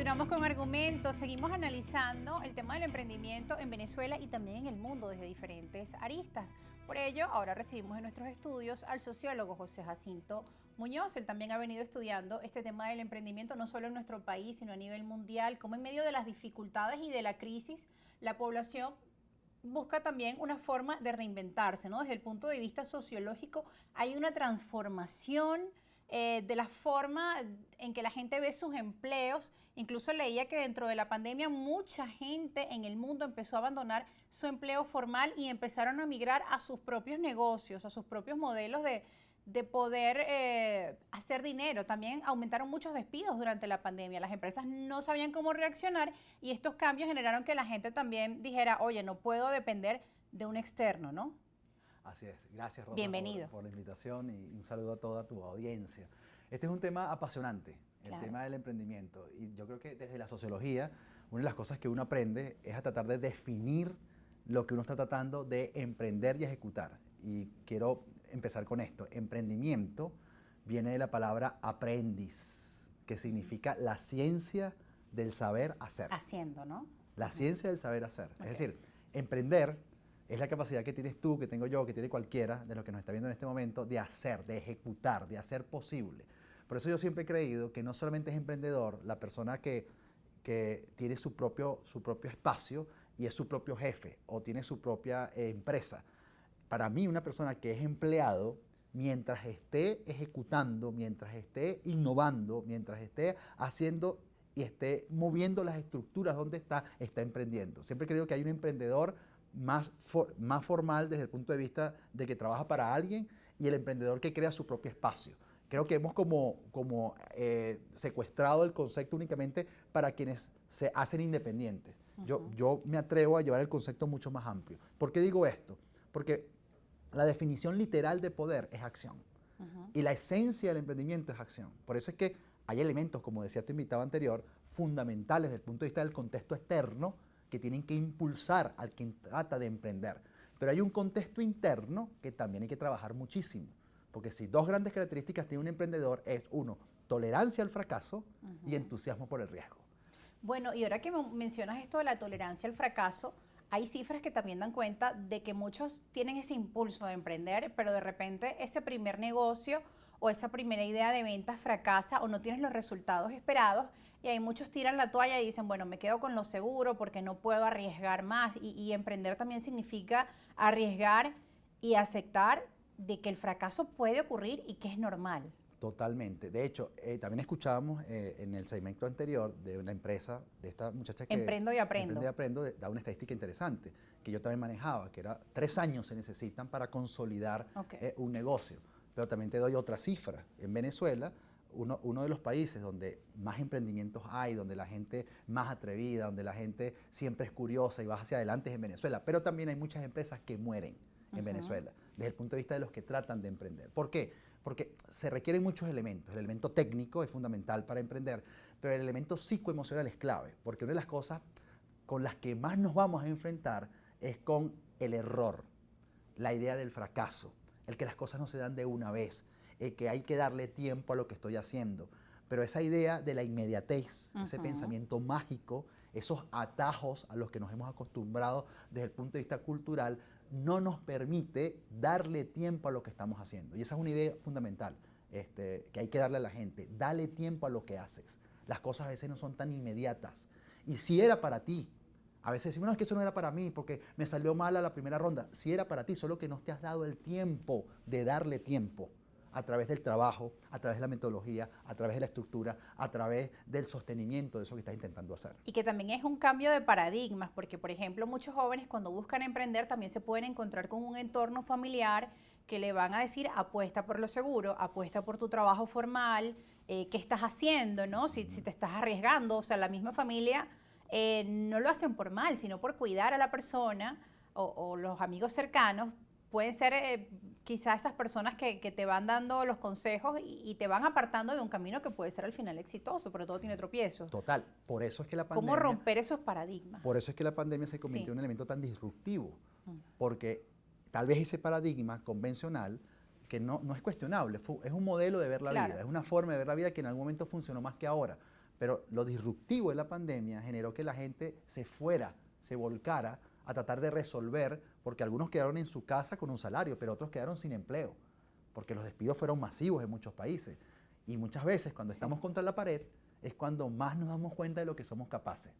Continuamos con argumentos, seguimos analizando el tema del emprendimiento en Venezuela y también en el mundo desde diferentes aristas. Por ello, ahora recibimos en nuestros estudios al sociólogo José Jacinto Muñoz. Él también ha venido estudiando este tema del emprendimiento no solo en nuestro país, sino a nivel mundial, cómo en medio de las dificultades y de la crisis, la población busca también una forma de reinventarse, ¿no? Desde el punto de vista sociológico hay una transformación de la forma en que la gente ve sus empleos. Incluso leía que dentro de la pandemia mucha gente en el mundo empezó a abandonar su empleo formal y empezaron a migrar a sus propios negocios, a sus propios modelos de poder hacer dinero. También aumentaron muchos despidos durante la pandemia. Las empresas no sabían cómo reaccionar y estos cambios generaron que la gente también dijera, oye, no puedo depender de un externo, ¿no? Así es. Gracias, Rosa, Bienvenido. por la invitación y un saludo a toda tu audiencia. Este es un tema apasionante, el tema del emprendimiento. Y yo creo que desde la sociología, una de las cosas que uno aprende es a tratar de definir lo que uno está tratando de emprender y ejecutar. Y quiero empezar con esto. Emprendimiento viene de la palabra aprendiz, que significa la ciencia del saber hacer. Haciendo, ¿no? La ciencia del saber hacer. Es decir, emprender es la capacidad que tienes tú, que tengo yo, que tiene cualquiera de los que nos está viendo en este momento, de hacer, de ejecutar, de hacer posible. Por eso yo siempre he creído que no solamente es emprendedor la persona que tiene su propio espacio y es su propio jefe o tiene su propia empresa. Para mí, una persona que es empleado, mientras esté ejecutando, mientras esté innovando, mientras esté haciendo y esté moviendo las estructuras donde está emprendiendo. Siempre creo que hay un emprendedor más formal desde el punto de vista de que trabaja para alguien y el emprendedor que crea su propio espacio. Creo que hemos secuestrado el concepto únicamente para quienes se hacen independientes. Yo me atrevo a llevar el concepto mucho más amplio. ¿Por qué digo esto? Porque la definición literal de poder es acción. Y la esencia del emprendimiento es acción. Por eso es que hay elementos, como decía tu invitado anterior, fundamentales desde el punto de vista del contexto externo que tienen que impulsar al quien trata de emprender. Pero hay un contexto interno que también hay que trabajar muchísimo. Porque si dos grandes características tiene un emprendedor es, uno, tolerancia al fracaso y entusiasmo por el riesgo. Bueno, y ahora que mencionas esto de la tolerancia al fracaso, hay cifras que también dan cuenta de que muchos tienen ese impulso de emprender, pero de repente ese primer negocio o esa primera idea de ventas fracasa o no tienes los resultados esperados y ahí muchos tiran la toalla y dicen, bueno, me quedo con lo seguro porque no puedo arriesgar más y emprender también significa arriesgar y aceptar de que el fracaso puede ocurrir y que es normal. Totalmente. De hecho, también escuchábamos en el segmento anterior de una empresa, de esta muchacha que... Emprendo y aprendo. Emprendo y aprendo, da una estadística interesante, que yo también manejaba, que era 3 años se necesitan para consolidar un negocio. Pero también te doy otra cifra. En Venezuela, uno de los países donde más emprendimientos hay, donde la gente más atrevida, donde la gente siempre es curiosa y va hacia adelante es en Venezuela. Pero también hay muchas empresas que mueren en Venezuela, desde el punto de vista de los que tratan de emprender. ¿Por qué? Porque se requieren muchos elementos. El elemento técnico es fundamental para emprender, pero el elemento psicoemocional es clave, porque una de las cosas con las que más nos vamos a enfrentar es con el error, la idea del fracaso, el que las cosas no se dan de una vez, que hay que darle tiempo a lo que estoy haciendo. Pero esa idea de la inmediatez, ese pensamiento mágico, esos atajos a los que nos hemos acostumbrado desde el punto de vista cultural, no nos permite darle tiempo a lo que estamos haciendo. Y esa es una idea fundamental que hay que darle a la gente. Dale tiempo a lo que haces. Las cosas a veces no son tan inmediatas. Y si era para ti, a veces decimos, no, es que eso no era para mí porque me salió mal a la primera ronda. Si era para ti, solo que no te has dado el tiempo de darle tiempo a través del trabajo, a través de la metodología, a través de la estructura, a través del sostenimiento de eso que estás intentando hacer. Y que también es un cambio de paradigmas, porque por ejemplo muchos jóvenes cuando buscan emprender también se pueden encontrar con un entorno familiar que le van a decir apuesta por lo seguro, apuesta por tu trabajo formal, qué estás haciendo, ¿no? Si te estás arriesgando, o sea, la misma familia no lo hacen por mal, sino por cuidar a la persona o los amigos cercanos. Pueden ser quizás esas personas que te van dando los consejos y te van apartando de un camino que puede ser al final exitoso, pero todo tiene tropiezos. Total, por eso es que la pandemia... ¿Cómo romper esos paradigmas? Por eso es que la pandemia se convirtió en un elemento tan disruptivo, porque tal vez ese paradigma convencional, que no es cuestionable, es un modelo de ver la vida, es una forma de ver la vida que en algún momento funcionó más que ahora, Pero lo disruptivo de la pandemia generó que la gente se volcara a tratar de resolver, porque algunos quedaron en su casa con un salario, pero otros quedaron sin empleo, porque los despidos fueron masivos en muchos países. Y muchas veces cuando estamos contra la pared es cuando más nos damos cuenta de lo que somos capaces.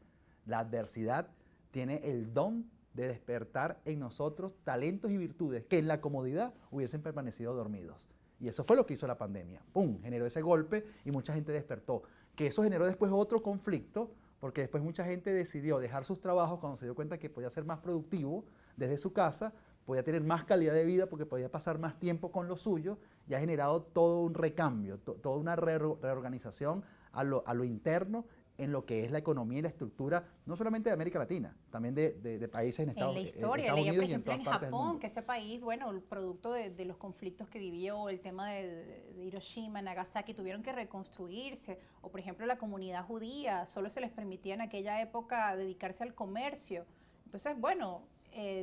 La adversidad tiene el don de despertar en nosotros talentos y virtudes que en la comodidad hubiesen permanecido dormidos. Y eso fue lo que hizo la pandemia. ¡Pum! Generó ese golpe y mucha gente despertó. Que eso generó después otro conflicto, porque después mucha gente decidió dejar sus trabajos cuando se dio cuenta que podía ser más productivo desde su casa, podía tener más calidad de vida porque podía pasar más tiempo con lo suyo, y ha generado todo un recambio, toda una reorganización a lo interno en lo que es la economía y la estructura, no solamente de América Latina, también de países en Estados Unidos. En la historia, leía por ejemplo en Partes Japón, que ese país, bueno, el producto de los conflictos que vivió, el tema de Hiroshima, Nagasaki, tuvieron que reconstruirse, o por ejemplo la comunidad judía, solo se les permitía en aquella época dedicarse al comercio. Entonces, bueno,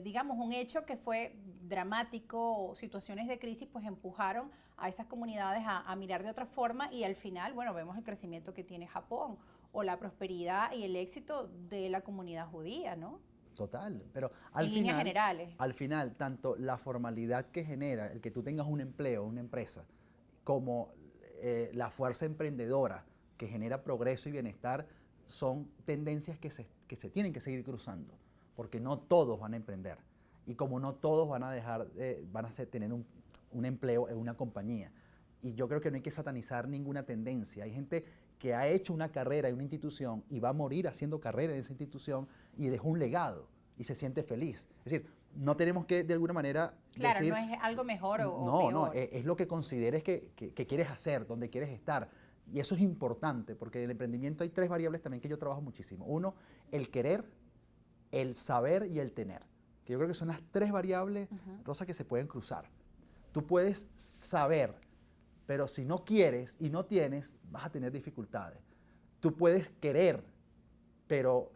digamos, un hecho que fue dramático, o situaciones de crisis, pues empujaron a esas comunidades a mirar de otra forma, y al final, bueno, vemos el crecimiento que tiene Japón, o la prosperidad y el éxito de la comunidad judía, ¿no? Total, pero en líneas generales. Al final, tanto la formalidad que genera el que tú tengas un empleo, una empresa, como la fuerza emprendedora que genera progreso y bienestar, son tendencias que se tienen que seguir cruzando, porque no todos van a emprender, y como no todos van a tener un empleo en una compañía. Y yo creo que no hay que satanizar ninguna tendencia. Hay gente que ha hecho una carrera en una institución y va a morir haciendo carrera en esa institución y dejó un legado y se siente feliz. Es decir, no tenemos que de alguna manera decir... Claro, no es algo mejor o peor. No, es lo que consideres que quieres hacer, donde quieres estar. Y eso es importante, porque en el emprendimiento hay 3 variables también que yo trabajo muchísimo. Uno, el querer, el saber y el tener. Que yo creo que son las 3 variables, Rosa, que se pueden cruzar. Tú puedes saber, pero si no quieres y no tienes, vas a tener dificultades. Tú puedes querer, pero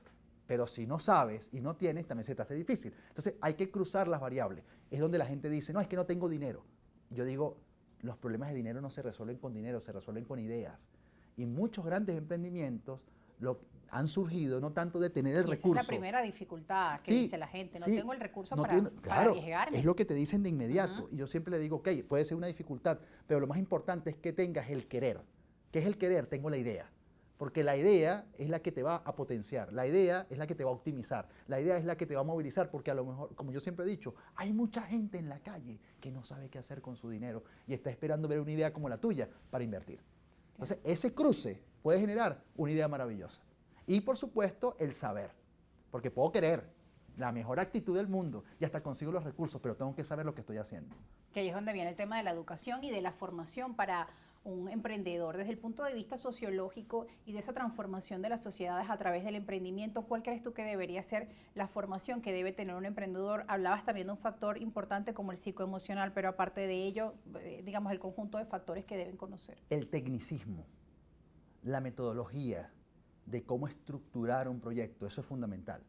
si no sabes y no tienes, también se te hace difícil. Entonces hay que cruzar las variables. Es donde la gente dice, no, es que no tengo dinero. Yo digo, los problemas de dinero no se resuelven con dinero, se resuelven con ideas. Y muchos grandes emprendimientos han surgido no tanto de tener el recurso. Esa es la primera dificultad que dice la gente, no tengo el recurso para arriesgarme. Es lo que te dicen de inmediato. Y yo siempre le digo, ok, puede ser una dificultad, pero lo más importante es que tengas el querer. ¿Qué es el querer? Tengo la idea. Porque la idea es la que te va a potenciar, la idea es la que te va a optimizar, la idea es la que te va a movilizar, porque a lo mejor, como yo siempre he dicho, hay mucha gente en la calle que no sabe qué hacer con su dinero y está esperando ver una idea como la tuya para invertir. Entonces, ese cruce puede generar una idea maravillosa. Y, por supuesto, el saber, porque puedo querer la mejor actitud del mundo y hasta consigo los recursos, pero tengo que saber lo que estoy haciendo. Que ahí es donde viene el tema de la educación y de la formación para un emprendedor. Desde el punto de vista sociológico y de esa transformación de las sociedades a través del emprendimiento, ¿cuál crees tú que debería ser la formación que debe tener un emprendedor? Hablabas también de un factor importante como el psicoemocional, pero aparte de ello, digamos, el conjunto de factores que deben conocer. El tecnicismo, la metodología de cómo estructurar un proyecto, eso es fundamental.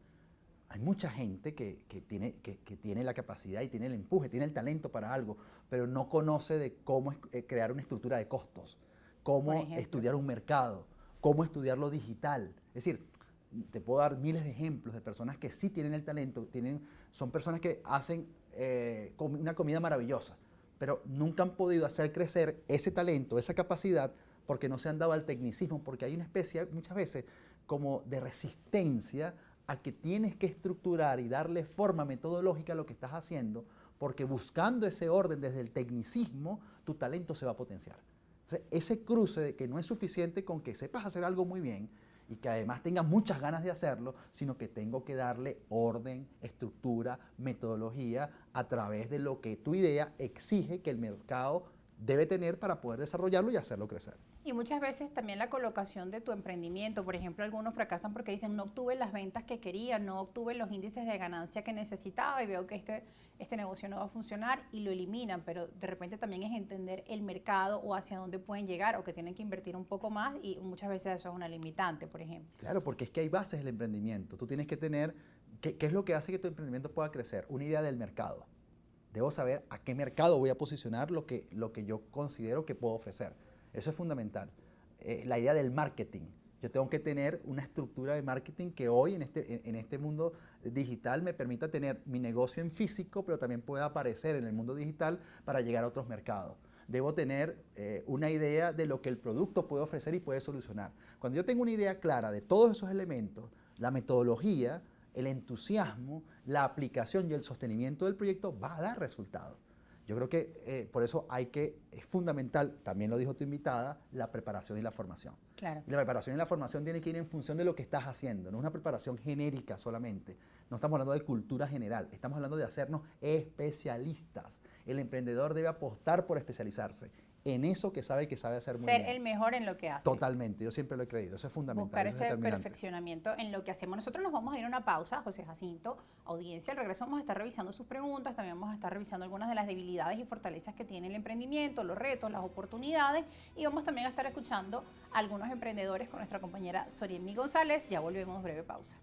Hay mucha gente que tiene la capacidad y tiene el empuje, tiene el talento para algo, pero no conoce de cómo crear una estructura de costos, cómo estudiar un mercado, cómo estudiar lo digital. Es decir, te puedo dar miles de ejemplos de personas que sí tienen el talento, son personas que hacen una comida maravillosa, pero nunca han podido hacer crecer ese talento, esa capacidad, porque no se han dado al tecnicismo, porque hay una especie, muchas veces, como de resistencia a que tienes que estructurar y darle forma metodológica a lo que estás haciendo, porque buscando ese orden desde el tecnicismo, tu talento se va a potenciar. Entonces, ese cruce de que no es suficiente con que sepas hacer algo muy bien y que además tengas muchas ganas de hacerlo, sino que tengo que darle orden, estructura, metodología a través de lo que tu idea exige que el mercado debe tener para poder desarrollarlo y hacerlo crecer. Y muchas veces también la colocación de tu emprendimiento, por ejemplo, algunos fracasan porque dicen no obtuve las ventas que quería, no obtuve los índices de ganancia que necesitaba y veo que este negocio no va a funcionar y lo eliminan, pero de repente también es entender el mercado o hacia dónde pueden llegar o que tienen que invertir un poco más y muchas veces eso es una limitante, por ejemplo. Claro, porque es que hay bases del emprendimiento. Tú tienes que tener, ¿qué es lo que hace que tu emprendimiento pueda crecer? Una idea del mercado. Debo saber a qué mercado voy a posicionar lo que yo considero que puedo ofrecer. Eso es fundamental. La idea del marketing. Yo tengo que tener una estructura de marketing que hoy en este mundo digital me permita tener mi negocio en físico, pero también pueda aparecer en el mundo digital para llegar a otros mercados. Debo tener una idea de lo que el producto puede ofrecer y puede solucionar. Cuando yo tengo una idea clara de todos esos elementos, la metodología, el entusiasmo, la aplicación y el sostenimiento del proyecto va a dar resultados. Yo creo que por eso es fundamental, también lo dijo tu invitada, la preparación y la formación. Claro. Y la preparación y la formación tiene que ir en función de lo que estás haciendo, no es una preparación genérica solamente. No estamos hablando de cultura general, estamos hablando de hacernos especialistas. El emprendedor debe apostar por especializarse en eso que sabe hacer muy bien. Ser el mejor en lo que hace. Totalmente, yo siempre lo he creído, eso es fundamental. Buscar ese perfeccionamiento en lo que hacemos. Nosotros nos vamos a ir a una pausa, José Jacinto, audiencia, al regreso vamos a estar revisando sus preguntas, también vamos a estar revisando algunas de las debilidades y fortalezas que tiene el emprendimiento, los retos, las oportunidades, y vamos también a estar escuchando a algunos emprendedores con nuestra compañera Soriemi González. Ya volvemos, breve pausa.